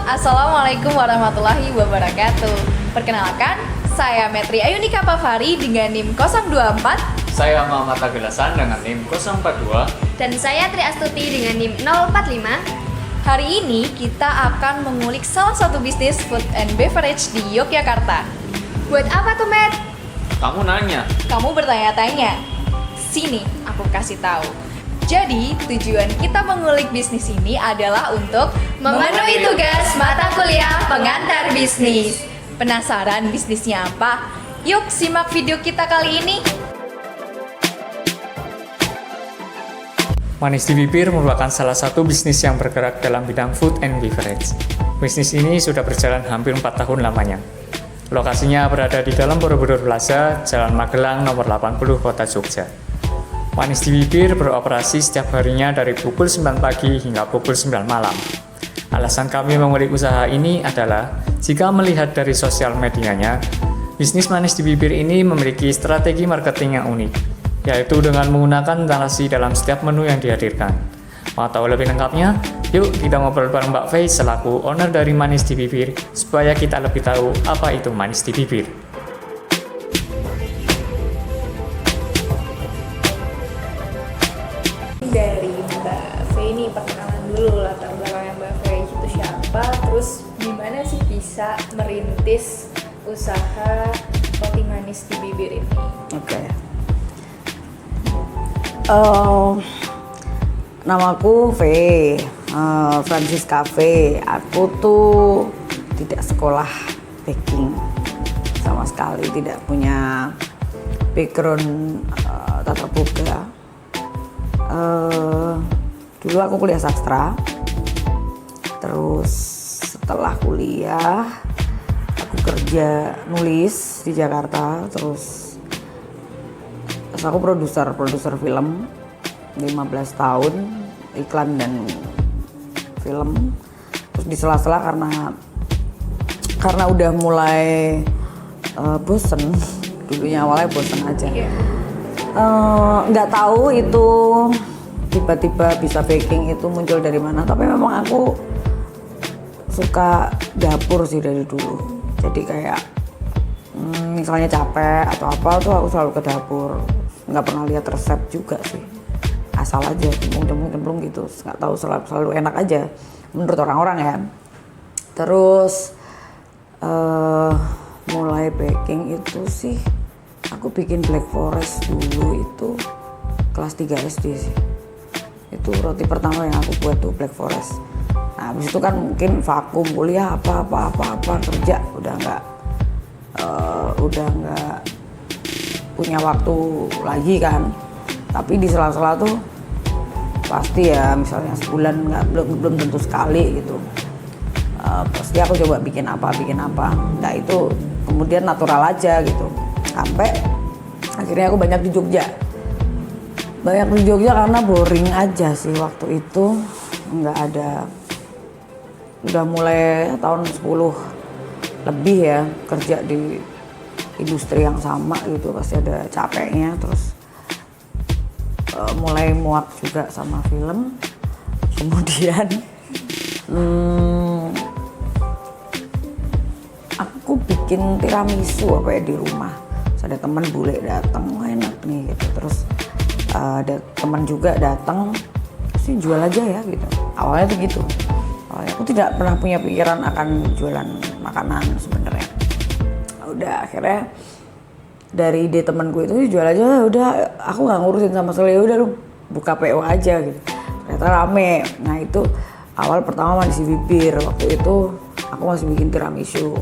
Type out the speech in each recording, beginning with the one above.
Assalamualaikum warahmatullahi wabarakatuh. Perkenalkan, saya Metri Ayunika Pavari dengan NIM 024. Saya Muhammad Agelasan dengan NIM 042. Dan saya Tri Astuti dengan NIM 045. Hari ini kita akan mengulik salah satu bisnis food and beverage di Yogyakarta. Buat apa tuh, Met? Kamu nanya. Kamu bertanya-tanya. Sini, aku kasih tahu. Jadi, tujuan kita mengulik bisnis ini adalah untuk memenuhi tugas mata kuliah pengantar bisnis. Penasaran bisnisnya apa? Yuk simak video kita kali ini. Manis di Bibir merupakan salah satu bisnis yang bergerak dalam bidang food and beverage. Bisnis ini sudah berjalan hampir 4 tahun lamanya. Lokasinya berada di dalam Borobudur Plaza, Jalan Magelang nomor 80, Kota Jogja. Manis di Bibir beroperasi setiap harinya dari pukul 9 pagi hingga pukul 9 malam. Alasan kami mengulik usaha ini adalah, jika melihat dari sosial medianya, bisnis Manis di Bibir ini memiliki strategi marketing yang unik, yaitu dengan menggunakan narasi dalam setiap menu yang dihadirkan. Mau tahu lebih lengkapnya? Yuk kita ngobrol bareng Mbak Fei selaku owner dari Manis di Bibir, supaya kita lebih tahu apa itu Manis di Bibir. Dari Mbak Fei ini, perkenalan dulu latar belakangnya Mbak Fei itu siapa, terus gimana sih bisa merintis usaha roti manis di bibir ini? Oke. Namaku Fei, Francis Cafe. Aku tuh tidak sekolah baking sama sekali, tidak punya background tata boga. Dulu aku kuliah sastra, terus setelah kuliah aku kerja nulis di Jakarta, terus aku produser film 15 tahun, iklan dan film. Terus di sela-sela karena udah mulai bosen, dulunya awalnya bosen aja. Nggak tahu itu tiba-tiba bisa baking itu muncul dari mana, tapi memang aku suka dapur sih dari dulu. Jadi kayak misalnya capek atau apa tuh aku selalu ke dapur, nggak pernah lihat resep juga sih, asal aja cemplung gitu, nggak tahu, selalu enak aja menurut orang-orang ya. Terus mulai baking itu sih aku bikin Black Forest dulu itu kelas 3 SD sih. Itu roti pertama yang aku buat tuh Black Forest. Nah, habis itu kan mungkin vakum, kuliah apa kerja udah nggak punya waktu lagi kan. Tapi di sela-sela tuh pasti ya, misalnya sebulan belum tentu sekali gitu. Pasti aku coba bikin apa. Nah itu kemudian natural aja gitu. Sampai akhirnya aku banyak di Jogja karena boring aja sih waktu itu, nggak ada. Udah mulai tahun 10 lebih ya kerja di industri yang sama gitu, pasti ada capeknya. Terus mulai muak juga sama film. Kemudian aku bikin tiramisu di rumah. Terus ada teman bule datang, enak nih gitu. Terus ada teman juga datang, sih jual aja ya gitu. Awalnya tuh gitu. Aku tidak pernah punya pikiran akan jualan makanan sebenarnya. Udah akhirnya dari ide temanku itu jual aja, udah aku nggak ngurusin sama sekali, udah lu buka PO aja gitu. Ternyata rame. Nah itu awal pertama Manis di Bibir. Waktu itu aku masih bikin tiramisu.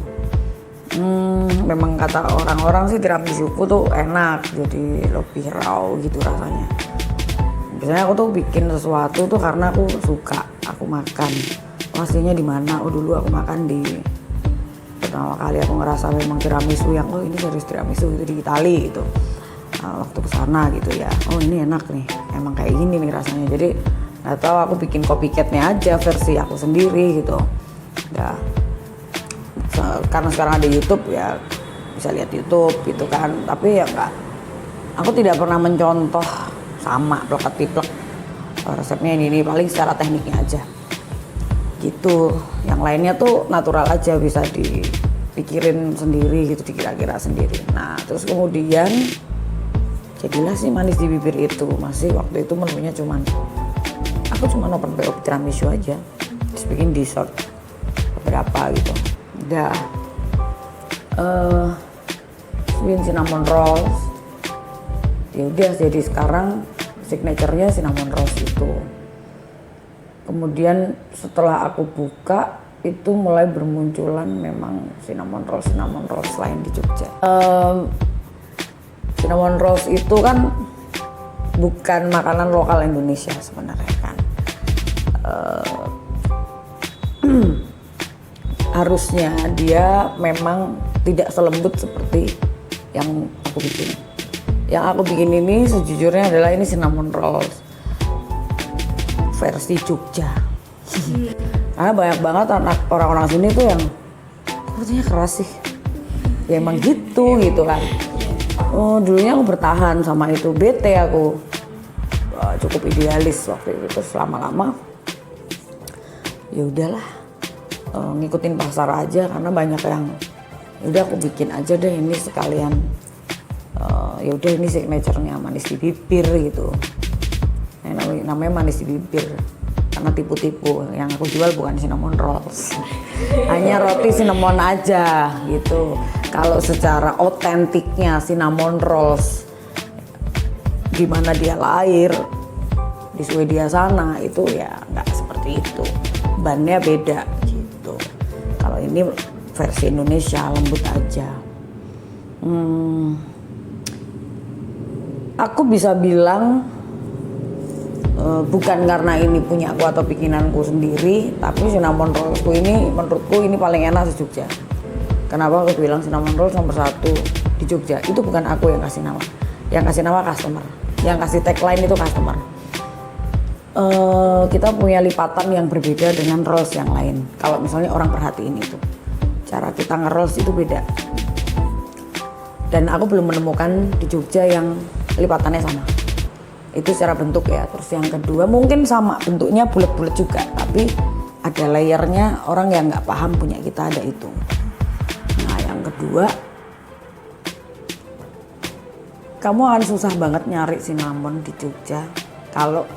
Memang kata orang-orang sih tiramisuku tuh enak, jadi lebih raw gitu rasanya. Biasanya aku tuh bikin sesuatu tuh karena aku suka, aku makan. Aslinya di mana? Dulu aku makan di, pertama kali aku ngerasa memang tiramisu yang ini serius tiramisu itu di Itali gitu. Waktu kesana gitu ya, ini enak nih, emang kayak gini nih rasanya. Jadi nggak tahu, aku bikin copycatnya aja versi aku sendiri gitu. Udah. Karena sekarang ada YouTube ya, bisa lihat YouTube gitu kan. Tapi ya enggak, aku tidak pernah mencontoh sama plek-tiplek. Resepnya ini paling secara tekniknya aja gitu. Yang lainnya tuh natural aja, bisa dipikirin sendiri gitu, dikira-kira sendiri. Nah terus kemudian jadilah si manis di bibir itu. Masih waktu itu menunya aku cuma open PO tiramisu aja, terus bikin dessert beberapa gitu. Udah bikin cinnamon rolls. Ya udah, jadi sekarang signaturenya cinnamon rolls itu. Kemudian setelah aku buka itu mulai bermunculan memang cinnamon rolls lain di Jogja. Cinnamon rolls itu kan bukan makanan lokal Indonesia sebenarnya kan. Harusnya dia memang tidak selembut seperti yang aku bikin. Yang aku bikin ini sejujurnya adalah ini cinnamon rolls versi Jogja. Karena banyak banget anak orang-orang sini tuh yang artinya keras sih. Ya emang gitu kan. Oh, dulunya aku bertahan sama itu, bete aku. Cukup idealis waktu itu, terus lama-lama ya udahlah, ngikutin pasar aja karena banyak yang ya udah aku bikin aja deh ini sekalian. Ya udah ini signaturenya manis di bibir gitu. Namanya manis di bibir karena tipu-tipu. Yang aku jual bukan cinnamon rolls, hanya roti cinnamon aja gitu. Kalau secara otentiknya cinnamon rolls di mana dia lahir di Swedia sana itu ya nggak seperti itu, bannya beda gitu. Kalau ini versi Indonesia lembut aja. Aku bisa bilang bukan karena ini punya aku atau bikinanku sendiri, tapi cinnamon rollsku ini menurutku ini paling enak di Jogja. Kenapa aku bilang cinnamon rolls nomor 1 di Jogja? Itu bukan aku yang kasih nama. Yang kasih nama customer. Yang kasih tagline itu customer. Kita punya lipatan yang berbeda dengan rolls yang lain. Kalau misalnya orang perhatiin itu, cara kita nge-rolls itu beda. Dan aku belum menemukan di Jogja yang lipatannya sama. Itu secara bentuk ya. Terus yang kedua mungkin sama bentuknya bulat-bulat juga, tapi ada layernya, orang yang nggak paham punya kita ada itu. Nah yang kedua, kamu akan susah banget nyari cinnamon di Jogja kalau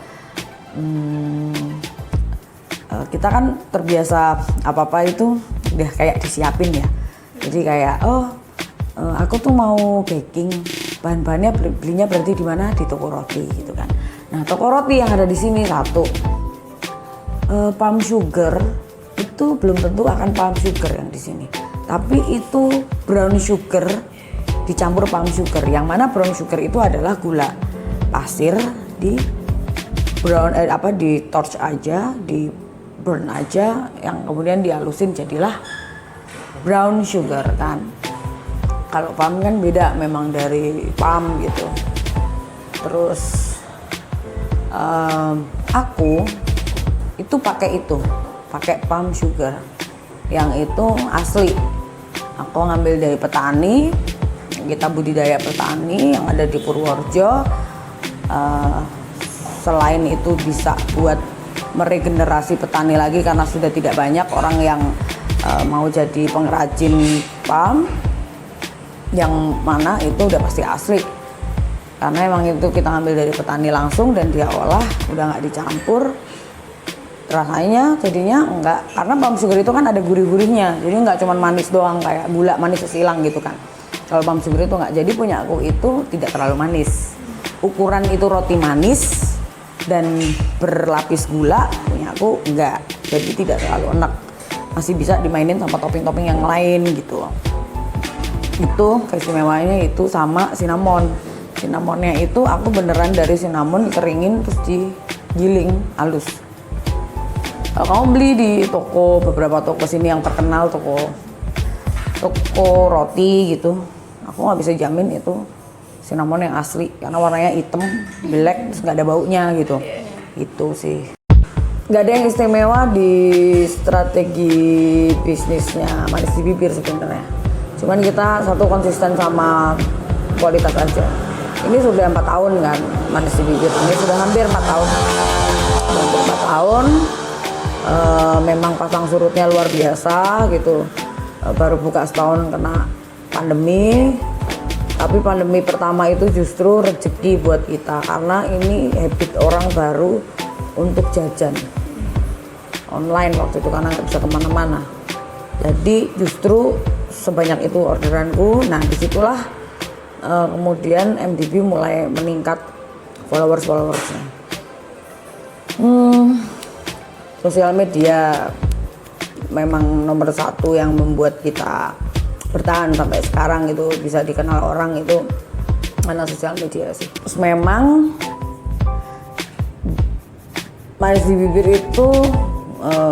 kita kan terbiasa apa-apa itu udah kayak disiapin ya. Jadi kayak aku tuh mau baking, bahan-bahannya belinya berarti di mana? Di toko roti gitu kan. Nah toko roti yang ada di sini satu, palm sugar itu belum tentu akan palm sugar yang di sini, tapi itu brown sugar dicampur palm sugar. Yang mana brown sugar itu adalah gula pasir di brown di torch aja, di burn aja, yang kemudian dihalusin jadilah brown sugar kan. Kalau palm kan beda, memang dari palm gitu. Terus aku itu pakai palm sugar yang itu asli. Aku ngambil dari petani, kita budidaya petani yang ada di Purworejo. Selain itu bisa buat meregenerasi petani lagi karena sudah tidak banyak orang yang mau jadi pengrajin palm, yang mana itu udah pasti asli karena emang itu kita ambil dari petani langsung dan dia olah, udah nggak dicampur. Rasanya jadinya enggak, karena palm sugar itu kan ada gurih-gurihnya, jadi nggak cuma manis doang kayak gula manis silang gitu kan. Kalau palm sugar itu nggak, jadi punya aku itu tidak terlalu manis. Ukuran itu roti manis dan berlapis gula, punya aku enggak, jadi tidak terlalu enak, masih bisa dimainin sama topping-topping yang lain gitu. Itu keistimewaannya itu sama cinnamon. Cinnamonnya itu aku beneran dari cinnamon dikeringin terus digiling halus. Kalau kamu beli di toko, beberapa toko sini yang terkenal, toko roti gitu, aku nggak bisa jamin itu cinnamon yang asli karena warnanya hitam, black, terus nggak ada baunya gitu. Itu sih. Nggak ada yang istimewa di strategi bisnisnya manis di bibir sebenarnya. Cuman kita satu konsisten sama kualitas aja. ini sudah 4 tahun kan, Manis di Bibir ini sudah hampir 4 tahun. Hampir 4 tahun, memang pasang surutnya luar biasa gitu. Baru buka setahun kena pandemi, tapi pandemi pertama itu justru rezeki buat kita karena ini habit orang baru untuk jajan online waktu itu karena nggak bisa kemana-mana. Jadi justru sebanyak itu orderanku. Nah disitulah kemudian MDB mulai meningkat followersnya. Sosial media memang nomor satu yang membuat kita bertahan sampai sekarang itu bisa dikenal orang itu karena sosial media sih. Terus memang Manis di Bibir itu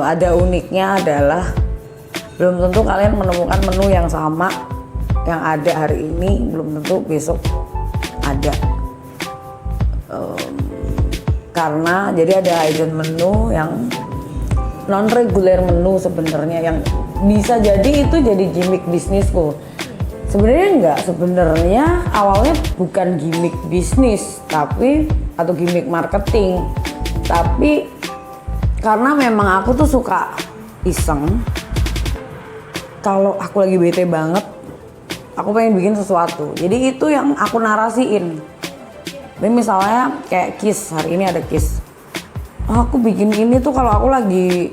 ada uniknya adalah belum tentu kalian menemukan menu yang sama yang ada hari ini, belum tentu besok ada. Karena jadi ada hidden menu yang non reguler menu sebenarnya yang bisa jadi itu jadi gimmick bisnisku. Sebenarnya enggak, sebenarnya awalnya bukan gimmick bisnis tapi atau gimmick marketing. Tapi karena memang aku tuh suka iseng. Kalau aku lagi bete banget, aku pengen bikin sesuatu. Jadi itu yang aku narasiin. Jadi misalnya kayak kiss, hari ini ada kiss. Oh, aku bikin ini tuh kalau aku lagi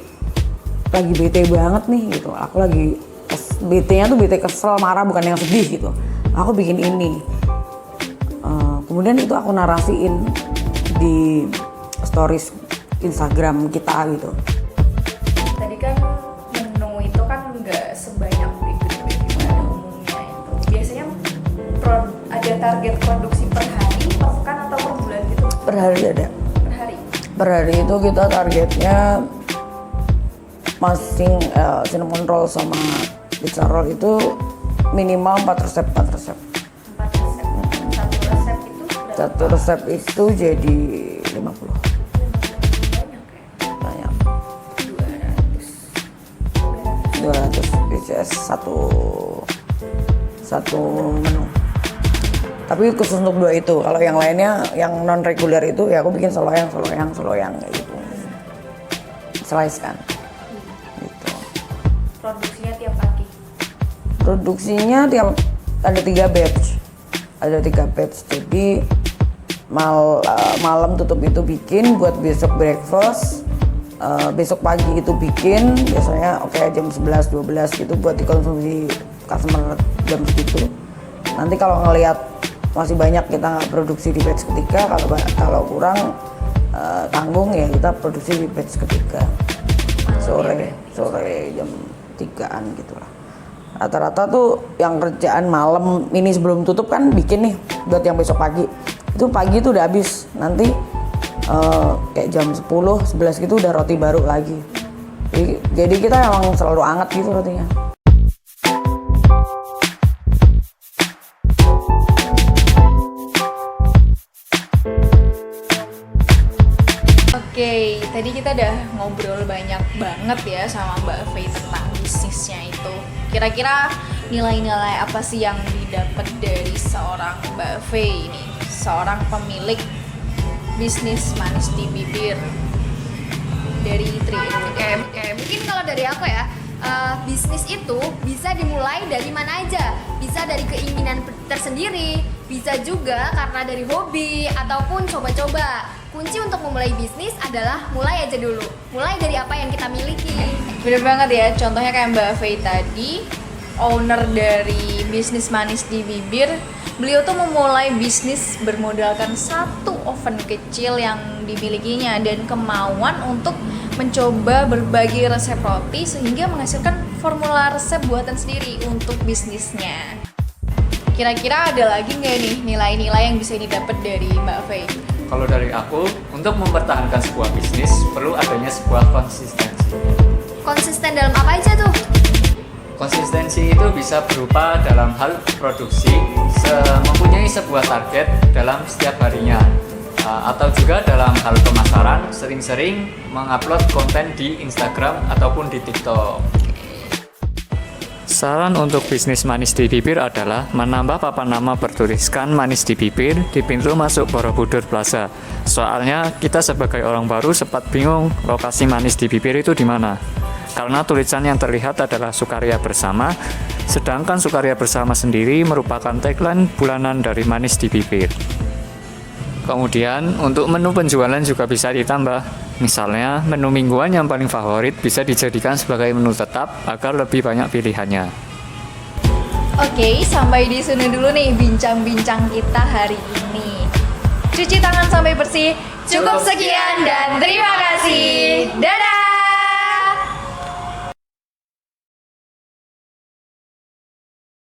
bete banget nih gitu. Aku lagi bete-nya tuh bete kesel, marah, bukan yang sedih gitu. Aku bikin ini. Kemudian itu aku narasiin di stories Instagram kita gitu. Tadi kan menu itu kan nggak sebanyak bakery pada umumnya itu. Biasanya ada target produksi per hari, per pekan atau per bulan gitu? Per hari ada. Per hari? Per hari itu kita targetnya masing cinnamon roll sama pizza roll itu minimal 4 resep. 4 resep. Satu resep itu Satu resep itu berapa? jadi 50. Banyak ya? Banyak. 200 pieces satu menu. Tapi khusus untuk 2 itu. Kalau yang lainnya yang non reguler itu ya aku bikin seloyang kayak gitu. Slice kan. Gitu. Produksinya tiap pagi? Produksinya tiap ada 3 batch. Ada 3 batch. Jadi malam tutup itu bikin buat besok breakfast. Besok pagi itu bikin biasanya jam 11-12 gitu buat dikonsumsi customer jam segitu. Nanti kalau ngelihat masih banyak kita nggak produksi di batch ketiga, kalau kurang tanggung ya kita produksi di batch ketiga sore jam 3-an gitulah. Rata-rata tuh yang kerjaan malam ini sebelum tutup kan bikin nih buat yang besok pagi. Itu pagi tuh udah habis, nanti kayak jam 10-11 gitu udah roti baru lagi. Jadi kita emang selalu anget gitu rotinya. Oke, tadi kita udah ngobrol banyak banget ya sama Mbak Faye tentang bisnisnya itu. Kira-kira nilai-nilai apa sih yang didapat dari seorang Mbak Faye ini, seorang pemilik bisnis Manis di Bibir dari Tri? Oke, mungkin kalau dari aku ya, bisnis itu bisa dimulai dari mana aja. Bisa dari keinginan tersendiri, bisa juga karena dari hobi ataupun coba-coba. Kunci untuk memulai bisnis adalah mulai aja dulu. Mulai dari apa yang kita miliki. Bener banget ya, contohnya kayak Mbak Faye tadi, owner dari bisnis Manis di Bibir. Beliau tuh memulai bisnis bermodalkan 1 oven kecil yang dimilikinya dan kemauan untuk mencoba berbagai resep roti sehingga menghasilkan formula resep buatan sendiri untuk bisnisnya. Kira-kira ada lagi nggak nih nilai-nilai yang bisa didapat dari Mbak Faye? Kalau dari aku, untuk mempertahankan sebuah bisnis perlu adanya sebuah konsistensi. Konsisten dalam apa aja tuh? Konsistensi itu bisa berupa dalam hal produksi, mempunyai sebuah target dalam setiap harinya, atau juga dalam hal pemasaran, sering-sering mengupload konten di Instagram ataupun di TikTok. Saran untuk bisnis manis di bibir adalah menambah papan nama bertuliskan manis di bibir di pintu masuk Borobudur Plaza. Soalnya kita sebagai orang baru sempat bingung lokasi manis di bibir itu di mana. Karena tulisan yang terlihat adalah Sukarya Bersama, sedangkan Sukarya Bersama sendiri merupakan tagline bulanan dari manis di bibir. Kemudian untuk menu penjualan juga bisa ditambah. Misalnya menu mingguan yang paling favorit bisa dijadikan sebagai menu tetap agar lebih banyak pilihannya. Oke, sampai di sini dulu nih bincang-bincang kita hari ini. Cuci tangan sampai bersih. Cukup sekian dan terima kasih. Dadah!